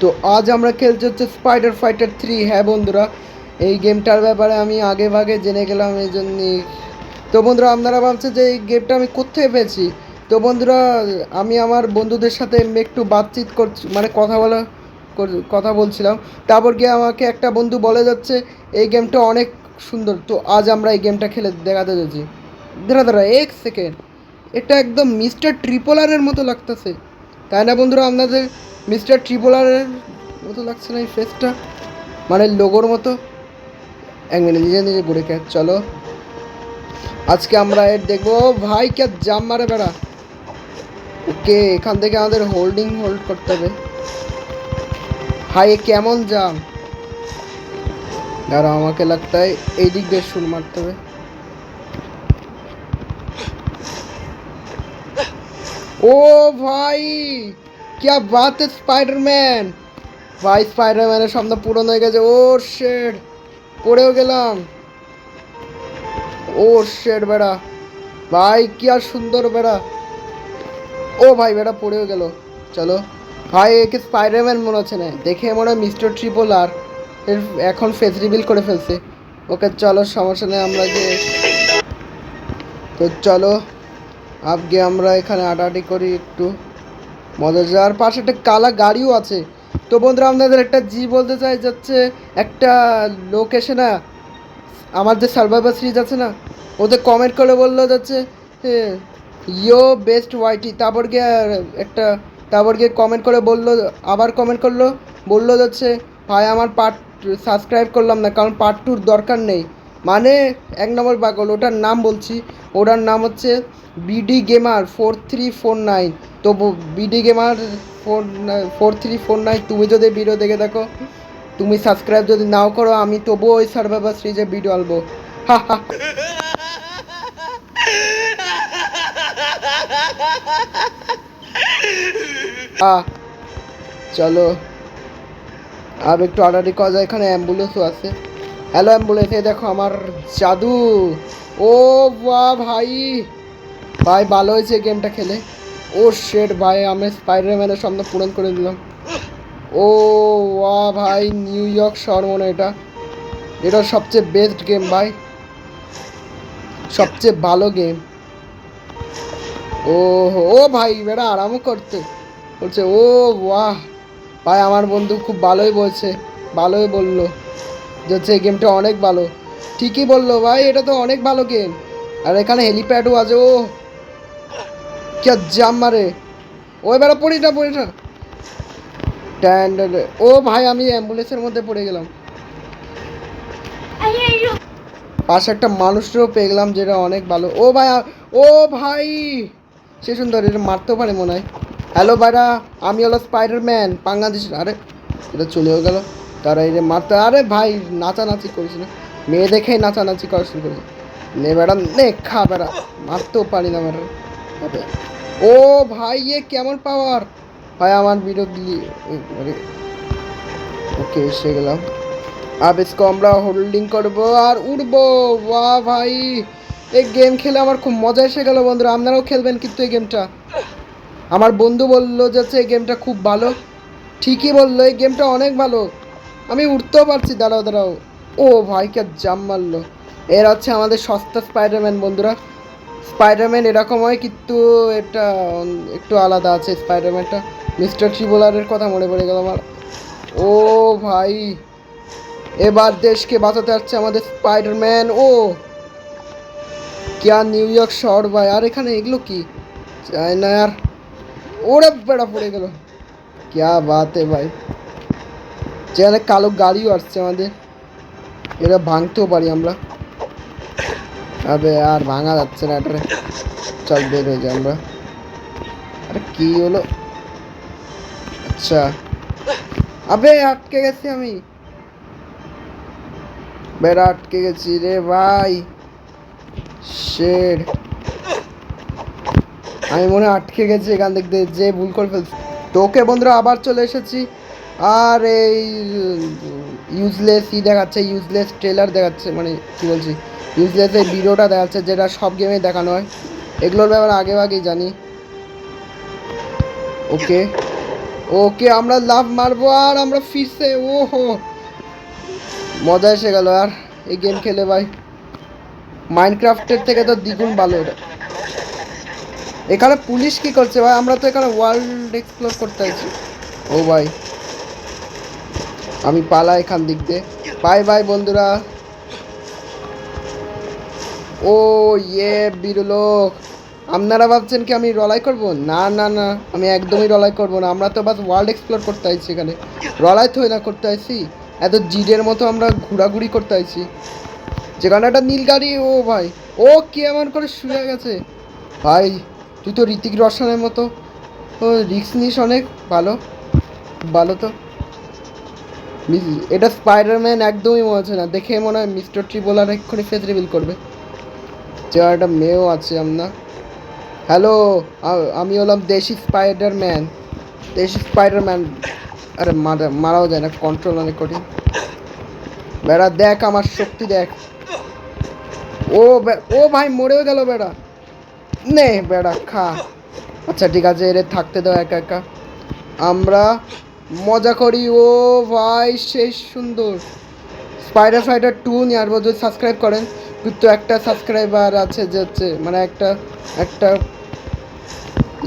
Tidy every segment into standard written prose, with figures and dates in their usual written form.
তো আজ আমরা খেলতে হচ্ছে স্পাইডার ফাইটার 3। হ্যাঁ বন্ধুরা, এই গেমটার ব্যাপারে আমি আগে ভাগে জেনে গেলাম, এই জন্যই। তো বন্ধুরা, আপনারা ভাবছেন যে এই গেমটা আমি কোথায় পেয়েছি। তো বন্ধুরা, আমি আমার বন্ধুদের সাথে একটু বাতচিত করছি, মানে কথা বলছিলাম। তারপর গিয়ে আমাকে একটা বন্ধু বলে যাচ্ছে এই গেমটা অনেক সুন্দর। তো আজ আমরা এই গেমটা খেলে দেখাতে যাচ্ছি। দাঁড়া এক সেকেন্ড, এটা একদম মিস্টার ট্রিপলারের মতো লাগতেছে, তাই না বন্ধুরা? আপনাদের মিস্টার ট্রিপলারের মতো লাগছে না এই ফেসটা, মানে লোগোর মতো? এক মিনিট, নিজে নিজে ঘুরে কে চলো। আজকে আমরা এর দেখবো। ভাই কে জাম মারে বেড়া। ওকে, এখান থেকে আমাদের হোল্ড করতে হবে। ভাই এ কেমন জাম, দাঁড়া, আমাকে লাগता है এই দিক দিয়ে শুরু মারতে হবে। ও ভাই, क्या बात है স্পাইডারম্যান। ভাই স্পাইডারম্যানের সামনে পূরণ হয়ে গেছে। ও শেড, পড়েও গেলাম। ও শেড বেড়া, ভাই কি আর সুন্দর বেড়া। ও ভাই বেড়া পড়েও গেল। চলো ভাই, একে স্পাইডারম্যান মনে হচ্ছে না, দেখে মনে হয় মিস্টার ট্রিপল আর এখন ফেস রিভিল করে ফেলছে। ওকে চলো, সমস্যা নেই, আমরা গিয়ে তো চলো আজকে আমরা এখানে আটাআটি করি একটু মজা। যাওয়ার পাশে একটা কালা গাড়িও আছে। তো বন্ধুরা, আপনাদের একটা বলতে চাই যাচ্ছে, একটা লোক এসে না আমার যে সার্ভাইভার সিরিজ আছে না, ওদের কমেন্ট করে বললো যাচ্ছে ইয়ো বেস্ট ওয়াইটি। তারপর গিয়ে কমেন্ট করে বললো, আবার কমেন্ট করলো, বললো যাচ্ছে ভাই আমার পার্ট সাবস্ক্রাইব করলাম না, কারণ পার্ট টুর দরকার নেই। মানে এক নম্বর পাগল, ওটার নাম বলছি, ওটার নাম হচ্ছে বিডি গেমার 4349। তো বিডি গেমার 4349, তুমি যদি ভিডিও দেখে দেখো, তুমি সাবস্ক্রাইব যদি নাও করো, আমি তবুও ওই সার্ভাইভার সিরিজে ভিডিও আনবো। হা হা। চলো আর একটু আড়াআড়ি করা যায়। এখানে অ্যাম্বুলেন্সও আছে। হ্যালো অ্যাম্বুলেন্স, এই দেখো আমার জাদু। ও বাহ ভাই, ভাই ভালো হয়েছে গেমটা খেলে। ও শেট ভাই, আমি স্পাইডারম্যানের সামনে পূরণ করে দিলাম। ও ওয়া ভাই, নিউ ইয়র্ক শহর মনে হয় এটা। এটা সবচেয়ে বেস্ট গেম ভাই, সবচেয়ে ভালো গেম। ও ও ভাই বেটা আরামও করতে বলছে। ও বাহ ভাই, আমার বন্ধু খুব ভালোই বলছে, ভালোই বললো যে হচ্ছে এই গেমটা অনেক ভালো। ঠিকই বললো ভাই, এটা তো অনেক ভালো গেম। আর এখানে হেলিপ্যাডও আছে। ও কে জাম মারে। ও এবার পড়ি না। ও ভাই, আমি অ্যাম্বুলেন্সের মধ্যে পড়ে গেলাম। পাশে একটা মানুষটাও পেয়ে গেলাম, যেটা অনেক ভালো। ও ভাই, ও ভাই সে সুন্দর, এটা মারতেও পারে মনে হয়। হ্যালো ভাইরা, আমি হলো স্পাইডারম্যান বাংলাদেশ। আরে এটা চলেও গেল। তারা এই যে মারতে, আরে ভাই নাচানাচি করিস না, মেয়ে দেখেই নাচানাচি করা শুরু করেছে। নে ম্যাডাম নে, খা বেড়া। মারতেও পারি না ম্যাডাম। ও ভাই এ কেমন পাওয়ার ভাই, আমার বিরোধী। ওকে এসে গেলাম। अब इसको আমরা হোল্ডিং করবো আর উড়বো। বাহ ভাই, এই গেম খেলে আমার খুব মজা এসে গেল বন্ধুরা। আপনারাও খেলবেন কিন্তু এই গেমটা। আমার বন্ধু বললো যে এই গেমটা খুব ভালো। ঠিকই বললো, এই গেমটা অনেক ভালো। আমি উঠতেও পারছি। দাঁড়াও। ও ভাই কে জাম মারলো। এর হচ্ছে আমাদের সস্তা স্পাইডারম্যান বন্ধুরা। স্পাইডারম্যান এরকম হয়, কিন্তু এটা একটু আলাদা আছে স্পাইডারম্যানটা। মিস্টার ট্রিপলারের কথা মনে পড়ে গেল আমার। ও ভাই, এবার দেশকে বাঁচাতে আসছে আমাদের স্পাইডারম্যান। ও क्या নিউ ইয়র্ক শহর ভাই। আর এখানে এগুলো কি চাই না আর। ওরে বেড়া পড়ে গেল। क्या बात है ভাই, যেখানে কালো গাড়িও আসছে আমাদের, এটা ভাঙতেও পারি আমরা। আবে আর ভাঙা যাচ্ছে না এটা। চল বের হয়ে যাই আমরা। আরে কি হলো? আচ্ছা, আবে আটকে গেছি আমি, বেড়া আটকে গেছি রে ভাই। শেড, আমি মনে আটকে গেছি এখান থেকে, যে ভুল করে ফেলছি। তো ওকে বন্ধুরা, আবার চলে এসেছি। আর এই ইউজলেস দেখাচ্ছে, ইউজলেস ট্রেলার দেখাচ্ছে, মানে কী বলছি, ইউজলেস এই ভিডিওটা দেখাচ্ছে, যেটা সব গেমেই দেখানো হয়। এগুলোর ব্যাপারে আগেই জানি। ওকে ওকে আমরা লাভ মারবো আর আমরা ফিরছে। ওহো মজা এসে গেল আর এই গেম খেলে ভাই। মাইনক্রাফটের থেকে তো দ্বিগুণ ভালো এটা। এখানে পুলিশ কি করছে ভাই? আমরা তো এখানে ওয়ার্ল্ড এক্সপ্লোর করতে আছি। ও ভাই আমি পালা এখান দিক দিয়ে। বাই বাই বন্ধুরা। ও ইয়ে বীরলোক, আপনারা ভাবছেন কি আমি রলাই করব? না না না, আমি একদমই রলাই করব না। আমরা তো বাস ওয়ার্ল্ড এক্সপ্লোর করতে আইছি এখানে, রলাই তো না করতে আইছি। এত জিডের মতো আমরা ঘোরাঘুরি করতে আইছি। যেখানে একটা নীল গাড়ি, ও ভাই ও কি এমন করে শুয়ে গেছে ভাই? তুই তো ঋতিক রোশনের মতো ও রিক্স নিস অনেক। ভালো ভালো তো। এটা স্পাইডারম্যান একদমই মনে হচ্ছে না, দেখে মনে হয় মিস্টার ট্রিপোলার এক্ষুনি ফেস রিভিল করবে। যে একটা মেয়েও আছে আমরা। হ্যালো, আমি হলাম দেশি স্পাইডারম্যান। দেশি স্পাইডারম্যান। আরে মারাও যায় না, কন্ট্রোল অনেক কঠিন। বেড়া দেখ আমার শক্তি দেখ। ও ও ভাই মরেও গেল বেড়া। নে বেড়া খা। আচ্ছা ঠিক আছে, এর থাকতে দাও একা একা, আমরা মজা করি। ও ভাই সেই সুন্দর। স্পাইডার ফাইটার 2 নিয়ে আসবো যদি সাবস্ক্রাইব করেন। কিন্তু একটা সাবস্ক্রাইবার আছে যে হচ্ছে মানে একটা একটা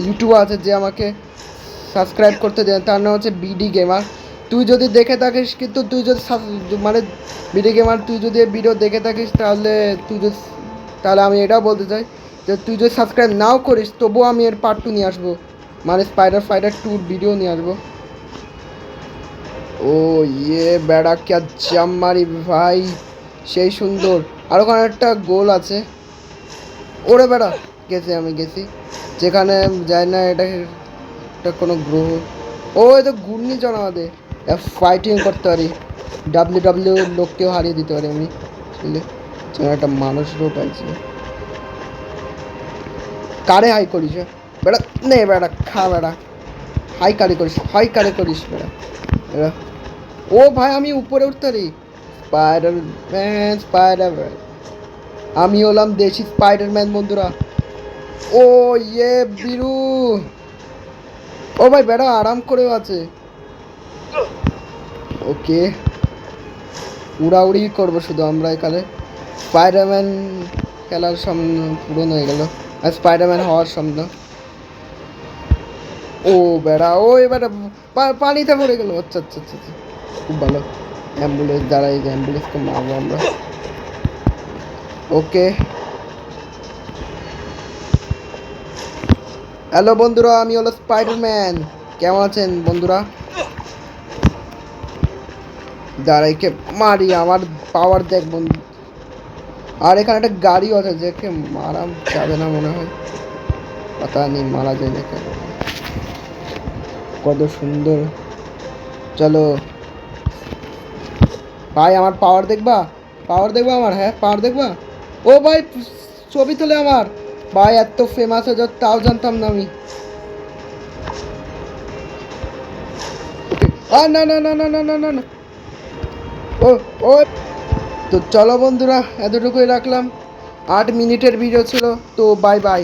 ইউটিউবার আছে যে আমাকে সাবস্ক্রাইব করতে দেন, তার নাম হচ্ছে বিডি গেমার। তুই যদি দেখে থাকিস, কিন্তু তুই যদি মানে বিডি গেমার তুই যদি ভিডিও দেখে থাকিস তাহলে তাহলে আমি এটাও বলতে চাই যে তুই যদি সাবস্ক্রাইব নাও করিস তবুও আমি এর পার্ট 2 নিয়ে আসবো, মানে স্পাইডার ফাইটার 2 ভিডিও নিয়ে আসবো। ও ইয়ে বেড়া কে জাম মারি ভাই, সেই সুন্দর। আর ওখানে একটা গোল আছে। ওরে বেড়া গেছি, আমি গেছি যেখানে যাই না। এটা কোনো গ্রহ। ও এটা ঘূর্ণিঝড়, আমাদের ফাইটিং করতে পারি। ডাব্লিউ লোককেও হারিয়ে দিতে পারি আমি বুঝলি। একটা মানুষেরও পাইছি। কারে হাই করিস বেড়া? নে বেড়া খা বেড়া। হাই কারে করিস বেড়া বেড়া। ও ভাই আমি উপরে উঠতে পারি। স্পাইডারম্যান। আমি হলাম দেশি স্পাইডারম্যান বন্ধুরা। ও ইয়ে বিরু। ও ভাই বেড়া আরাম করেও আছে। ওকে উড়াউড়ি করবো শুধু আমরা এখানে। স্পাইডারম্যান খেলার স্বপ্ন পূরণ হয়ে গেল, আর স্পাইডারম্যান হওয়ার স্বপ্ন। ও বেড়া ও এবার পানিতে পড়ে গেল। আচ্ছা আচ্ছা আচ্ছা আচ্ছা, খুব ভালো। অ্যাম্বুলেন্স দাঁড়াই, অ্যাম্বুলেন্সকে মারবো আমরা। ওকে হ্যালো বন্ধুরা, আমি হলো স্পাইডারম্যান। কেমন আছেন বন্ধুরা? দাঁড়াইকে মারি, আমার পাওয়ার দেখ বন্ধু। আর এখানে একটা গাড়িও আছে, যেকে মারা যাবে না মনে হয়, কথা নেই মারা যায় না কেন। কত সুন্দর। চলো ভাই আমার পাওয়ার দেখবা, পাওয়ার দেখবা আমার, হ্যাঁ পাওয়ার দেখবা। ও ভাই ছবি তোলে আমার ভাই, এত ফেমাস হয়ে যাও তাও জানতাম না আমি। না না না না না না না না। ও ও তো চলো বন্ধুরা, এতটুকুই রাখলাম। 8 মিনিটের ভিডিও ছিল তো, বাই বাই।